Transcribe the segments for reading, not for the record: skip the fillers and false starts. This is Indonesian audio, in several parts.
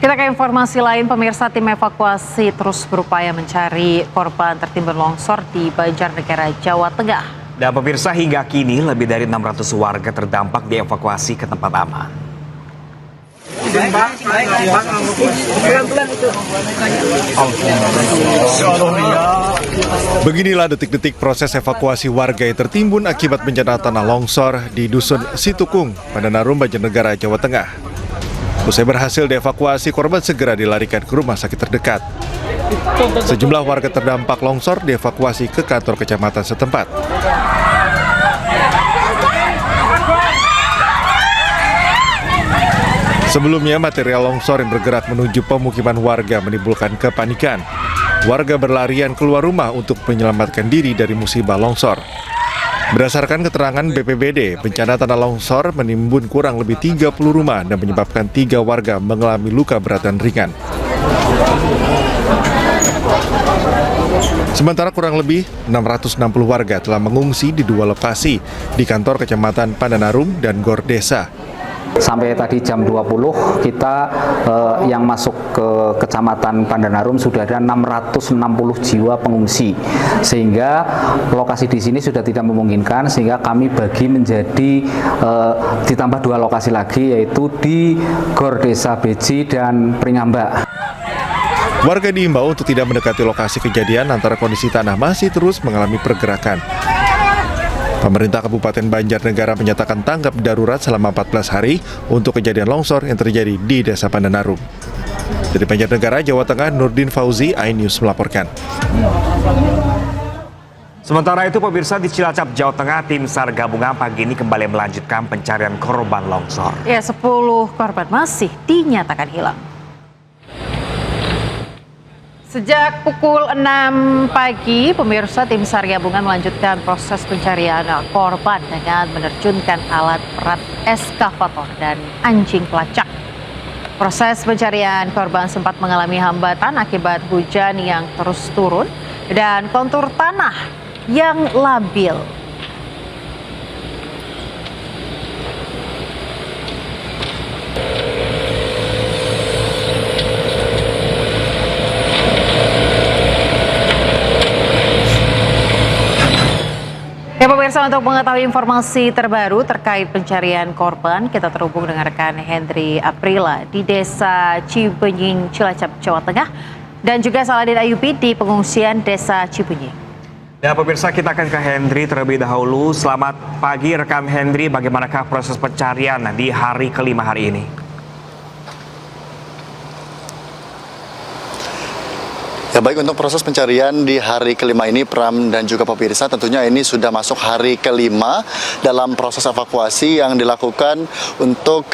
Kita ke informasi lain, pemirsa, tim evakuasi terus berupaya mencari korban tertimbun longsor di Banjarnegara, Jawa Tengah. Dan pemirsa, hingga kini lebih dari 600 warga terdampak dievakuasi ke tempat aman. Beginilah detik-detik proses evakuasi warga yang tertimbun akibat bencana tanah longsor di Dusun Situkung, Pandanarum, Banjarnegara, Jawa Tengah. Usai berhasil dievakuasi, korban segera dilarikan ke rumah sakit terdekat. Sejumlah warga terdampak longsor dievakuasi ke kantor kecamatan setempat. Sebelumnya, material longsor yang bergerak menuju pemukiman warga menimbulkan kepanikan. Warga berlarian keluar rumah untuk menyelamatkan diri dari musibah longsor. Berdasarkan keterangan BPBD, bencana tanah longsor menimbun kurang lebih 30 rumah dan menyebabkan 3 warga mengalami luka berat dan ringan. Sementara kurang lebih 660 warga telah mengungsi di 2 lokasi, di kantor Kecamatan Pandanarum dan Gor Desa. Sampai tadi jam 20 kita yang masuk ke Kecamatan Pandanarum sudah ada 660 jiwa pengungsi, sehingga lokasi di sini sudah tidak memungkinkan, sehingga kami bagi menjadi ditambah 2 lokasi lagi, yaitu di Gor Desa Beji dan Pringamba. Warga diimbau untuk tidak mendekati lokasi kejadian antara kondisi tanah masih terus mengalami pergerakan. Pemerintah Kabupaten Banjarnegara menyatakan tanggap darurat selama 14 hari untuk kejadian longsor yang terjadi di Desa Pandanarum. Dari Banjarnegara, Jawa Tengah, Nurdin Fauzi, iNews melaporkan. Sementara itu, pemirsa, di Cilacap, Jawa Tengah, tim SAR gabungan pagi ini kembali melanjutkan pencarian korban longsor. Ya, 10 korban masih dinyatakan hilang. Sejak pukul 6 pagi, pemirsa, tim SAR gabungan melanjutkan proses pencarian korban dengan menerjunkan alat berat eskavator dan anjing pelacak. Proses pencarian korban sempat mengalami hambatan akibat hujan yang terus turun dan kontur tanah yang labil. Ya, pemirsa, untuk mengetahui informasi terbaru terkait pencarian korban, kita terhubung dengan rekan Hendri Aprila di Desa Cibenying, Cilacap, Jawa Tengah, dan juga Saladin Ayubi di pengungsian Desa Cibenying. Ya, pemirsa, kita akan ke Hendri terlebih dahulu. Selamat pagi rekan Hendri, bagaimanakah proses pencarian di hari kelima hari ini? Ya, baik, untuk proses pencarian di hari kelima ini, Pram dan juga pemirsa, tentunya ini sudah masuk hari kelima dalam proses evakuasi yang dilakukan untuk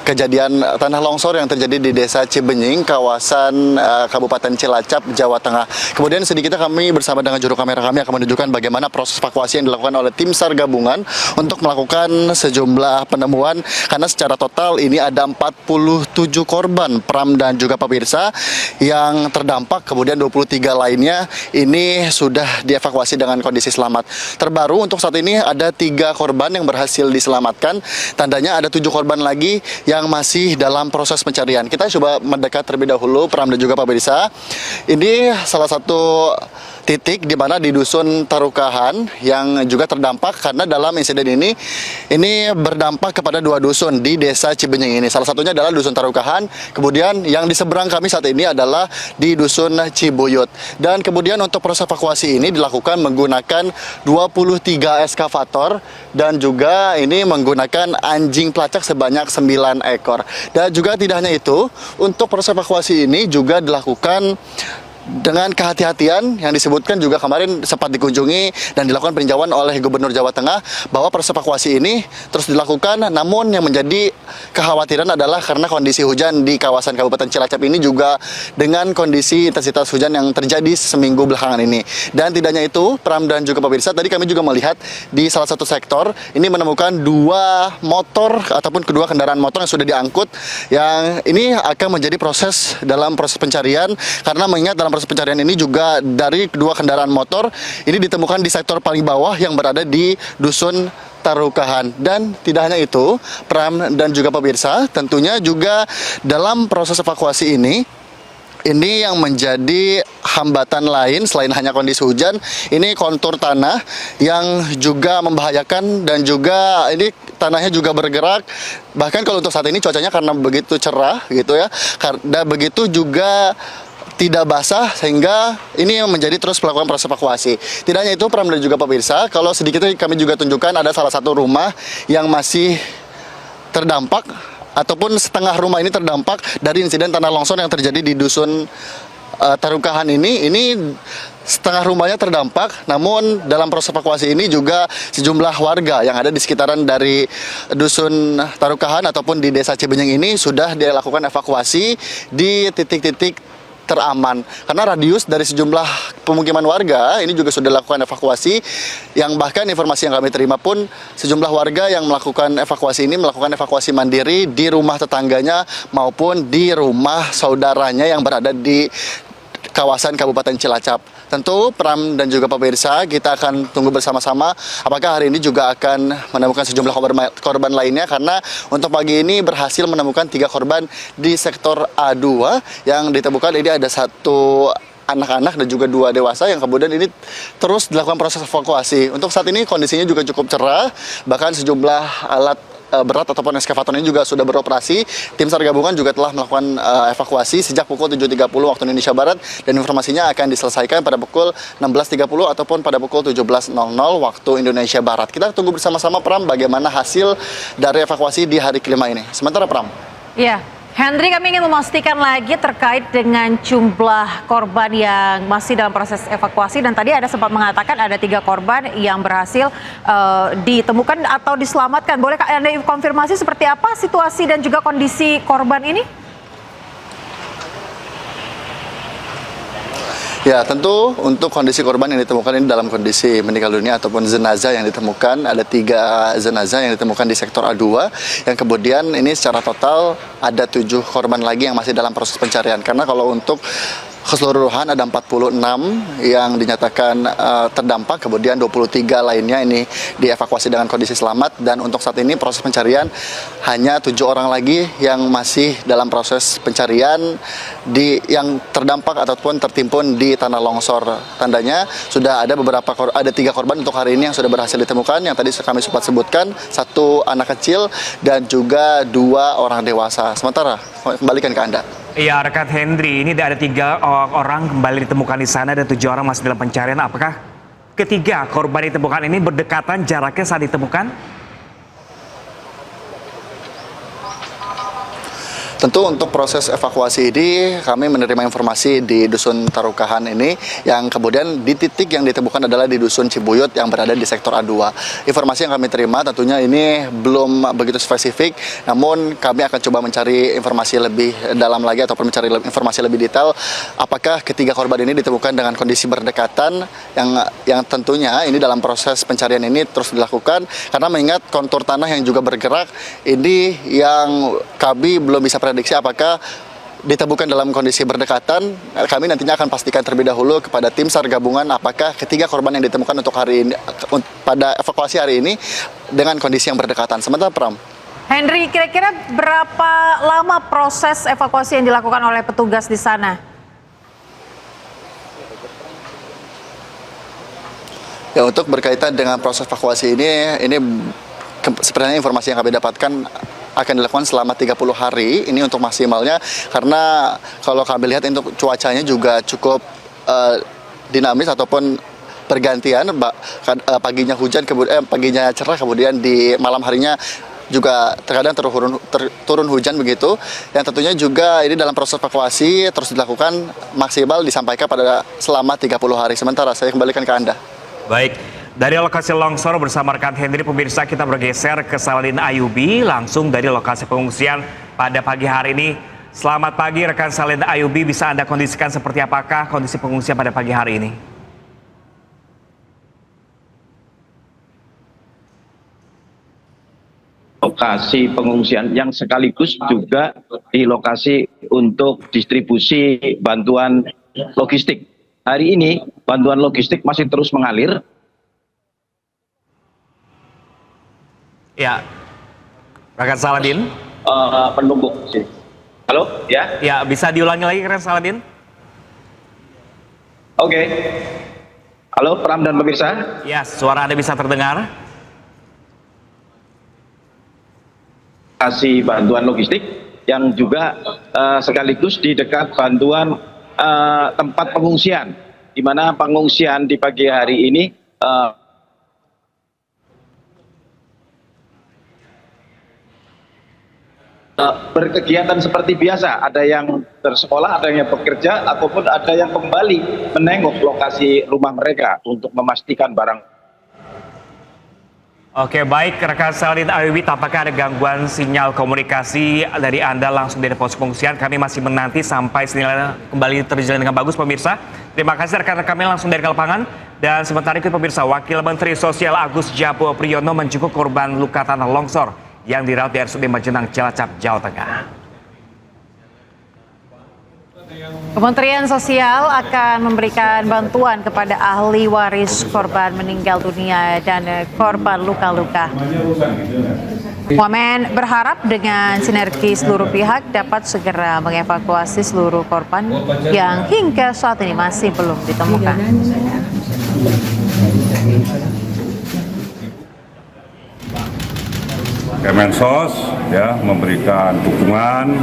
kejadian tanah longsor yang terjadi di Desa Cibenying, kawasan Kabupaten Cilacap, Jawa Tengah. Kemudian sedikit kami bersama dengan juru kamera kami akan menunjukkan bagaimana proses evakuasi yang dilakukan oleh tim SAR gabungan untuk melakukan sejumlah penemuan, karena secara total ini ada 47 korban, Pram dan juga pemirsa, yang terdampak. Kemudian 23 lainnya ini sudah dievakuasi dengan kondisi selamat. Terbaru untuk saat ini ada 3 korban yang berhasil diselamatkan. Tandanya ada 7 korban lagi yang masih dalam proses pencarian. Kita coba mendekat terlebih dahulu, Pram dan juga pemirsa. Ini salah satu titik di mana di Dusun Tarukahan yang juga terdampak, karena dalam insiden ini berdampak kepada 2 dusun di Desa Cibenying ini. Salah satunya adalah Dusun Tarukahan, kemudian yang di seberang kami saat ini adalah di Dusun Cibuyut. Dan kemudian untuk proses evakuasi ini dilakukan menggunakan 23 eskavator dan juga ini menggunakan anjing pelacak sebanyak 9 ekor. Dan juga tidak hanya itu, untuk proses evakuasi ini juga dilakukan dengan kehati-hatian yang disebutkan juga kemarin sempat dikunjungi dan dilakukan peninjauan oleh Gubernur Jawa Tengah bahwa proses evakuasi ini terus dilakukan, namun yang menjadi kekhawatiran adalah karena kondisi hujan di kawasan Kabupaten Cilacap ini juga dengan kondisi intensitas hujan yang terjadi seminggu belakangan ini. Dan tidak hanya itu, Pram dan juga pemirsa, tadi kami juga melihat di salah satu sektor ini menemukan 2 motor ataupun kedua kendaraan motor yang sudah diangkut, yang ini akan menjadi proses dalam proses pencarian, karena mengingat dalam proses pencarian ini juga dari kedua kendaraan motor ini ditemukan di sektor paling bawah yang berada di Dusun Tarukahan. Dan tidak hanya itu, Pram dan juga pemirsa, tentunya juga dalam proses evakuasi ini yang menjadi hambatan lain selain hanya kondisi hujan, ini kontur tanah yang juga membahayakan dan juga ini tanahnya juga bergerak. Bahkan kalau untuk saat ini cuacanya karena begitu cerah gitu ya, karena begitu juga tidak basah sehingga ini yang menjadi terus melakukan proses evakuasi. Tidak hanya itu, Pram dan juga pemirsa, kalau sedikit kami juga tunjukkan ada salah satu rumah yang masih terdampak ataupun setengah rumah ini terdampak dari insiden tanah longsor yang terjadi di dusun Tarukahan ini. Setengah rumahnya terdampak, namun dalam proses evakuasi ini juga sejumlah warga yang ada di sekitaran dari dusun Tarukahan ataupun di desa Cibenying ini sudah dilakukan evakuasi di titik-titik teraman, karena radius dari sejumlah pemukiman warga ini juga sudah dilakukan evakuasi, yang bahkan informasi yang kami terima pun sejumlah warga yang melakukan evakuasi ini melakukan evakuasi mandiri di rumah tetangganya maupun di rumah saudaranya yang berada di kawasan Kabupaten Cilacap. Tentu Pram dan juga pemirsa, kita akan tunggu bersama-sama apakah hari ini juga akan menemukan sejumlah korban lainnya, karena untuk pagi ini berhasil menemukan 3 korban di sektor A2 yang ditemukan. Ini ada 1 anak-anak dan juga 2 dewasa yang kemudian ini terus dilakukan proses evakuasi. Untuk saat ini kondisinya juga cukup cerah, bahkan sejumlah alat berat ataupun eskavator ini juga sudah beroperasi. Tim SAR gabungan juga telah melakukan evakuasi sejak pukul 7.30 waktu Indonesia Barat, dan informasinya akan diselesaikan pada pukul 16.30 ataupun pada pukul 17.00 waktu Indonesia Barat. Kita tunggu bersama-sama, Pram, bagaimana hasil dari evakuasi di hari kelima ini. Sementara, Pram. Ya, Henry, kami ingin memastikan lagi terkait dengan jumlah korban yang masih dalam proses evakuasi, dan tadi ada sempat mengatakan ada 3 korban yang berhasil ditemukan atau diselamatkan. Boleh Anda konfirmasi seperti apa situasi dan juga kondisi korban ini? Ya, tentu untuk kondisi korban yang ditemukan ini dalam kondisi meninggal dunia ataupun jenazah yang ditemukan, ada 3 jenazah yang ditemukan di sektor A2, yang kemudian ini secara total ada 7 korban lagi yang masih dalam proses pencarian. Karena kalau untuk keseluruhan ada 46 yang dinyatakan terdampak, kemudian 23 lainnya ini dievakuasi dengan kondisi selamat, dan untuk saat ini proses pencarian hanya 7 orang lagi yang masih dalam proses pencarian yang terdampak ataupun tertimbun di tanah longsor. Tandanya sudah ada 3 korban untuk hari ini yang sudah berhasil ditemukan, yang tadi kami sempat sebutkan, 1 anak kecil dan juga 2 orang dewasa. Sementara kembalikan ke Anda. Iya, rekan Henry, ini ada 3 orang kembali ditemukan di sana dan 7 orang masih dalam pencarian. Apakah ketiga korban ditemukan ini berdekatan jaraknya saat ditemukan? Tentu untuk proses evakuasi ini kami menerima informasi di Dusun Tarukahan ini, yang kemudian di titik yang ditemukan adalah di Dusun Cibuyut yang berada di sektor A2. Informasi yang kami terima tentunya ini belum begitu spesifik, namun kami akan coba mencari informasi lebih dalam lagi ataupun mencari informasi lebih detail apakah ketiga korban ini ditemukan dengan kondisi berdekatan, yang tentunya ini dalam proses pencarian ini terus dilakukan, karena mengingat kontur tanah yang juga bergerak ini yang kami belum bisa prediksi apakah ditemukan dalam kondisi berdekatan. Kami nantinya akan pastikan terlebih dahulu kepada tim SAR gabungan apakah ketiga korban yang ditemukan untuk hari ini pada evakuasi hari ini dengan kondisi yang berdekatan. Sementara, Pram. Henry, kira-kira berapa lama proses evakuasi yang dilakukan oleh petugas di sana? Ya, untuk berkaitan dengan proses evakuasi ini sebenarnya informasi yang kami dapatkan akan dilakukan selama 30 hari ini untuk maksimalnya, karena kalau kami lihat untuk cuacanya juga cukup dinamis ataupun pergantian, paginya hujan, paginya cerah, kemudian di malam harinya juga terkadang turun hujan begitu, yang tentunya juga ini dalam proses evakuasi terus dilakukan maksimal disampaikan pada selama 30 hari. Sementara saya kembalikan ke Anda. Baik, dari lokasi longsor bersama rekan Henry, pemirsa, kita bergeser ke Saladin Ayubi langsung dari lokasi pengungsian pada pagi hari ini. Selamat pagi rekan Saladin Ayubi, bisa Anda kondisikan seperti apakah kondisi pengungsian pada pagi hari ini? Lokasi pengungsian yang sekaligus juga di lokasi untuk distribusi bantuan logistik. Hari ini bantuan logistik masih terus mengalir. Ya, rekan Saladin. Penumbuk sih. Halo, ya? Ya, bisa diulangi lagi rekan Saladin? Oke. Halo, Pram dan pemirsa. Ya, suara Anda bisa terdengar. Kasih bantuan logistik yang juga sekaligus di dekat bantuan tempat pengungsian, di mana pengungsian di pagi hari ini berkegiatan seperti biasa, ada yang bersekolah, ada yang bekerja, ataupun ada yang kembali menengok lokasi rumah mereka untuk memastikan barang. Oke, baik rekan Saladin Ayubi, tampaknya ada gangguan sinyal komunikasi dari Anda langsung dari pos pengungsian. Kami masih menanti sampai sinyalnya kembali terjalin dengan bagus pemirsa. Terima kasih rekan-rekan kami langsung dari lapangan. Dan sementara itu pemirsa, Wakil Menteri Sosial Agus Jabo Priyono menjenguk korban luka tanah longsor yang dirawat di RSUD Majenang, Cilacap, Jawa Tengah. Kementerian Sosial akan memberikan bantuan kepada ahli waris korban meninggal dunia dan korban luka-luka. Wamen berharap dengan sinergi seluruh pihak dapat segera mengevakuasi seluruh korban yang hingga saat ini masih belum ditemukan. Kemensos ya memberikan dukungan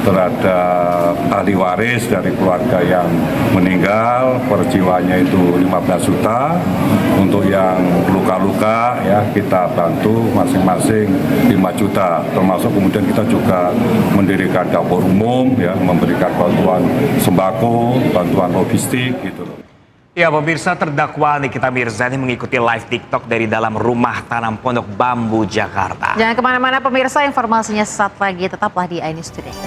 terhadap ahli waris dari keluarga yang meninggal, per jiwanya itu 15 juta. Untuk yang luka-luka ya kita bantu masing-masing 5 juta. Termasuk kemudian kita juga mendirikan dapur umum ya, memberikan bantuan sembako, bantuan logistik gitu loh. Ya pemirsa, terdakwa Nikita Mirzani mengikuti live TikTok dari dalam rumah tanam Pondok Bambu, Jakarta. Jangan kemana-mana pemirsa, informasinya sesaat lagi, tetaplah di iNews Today.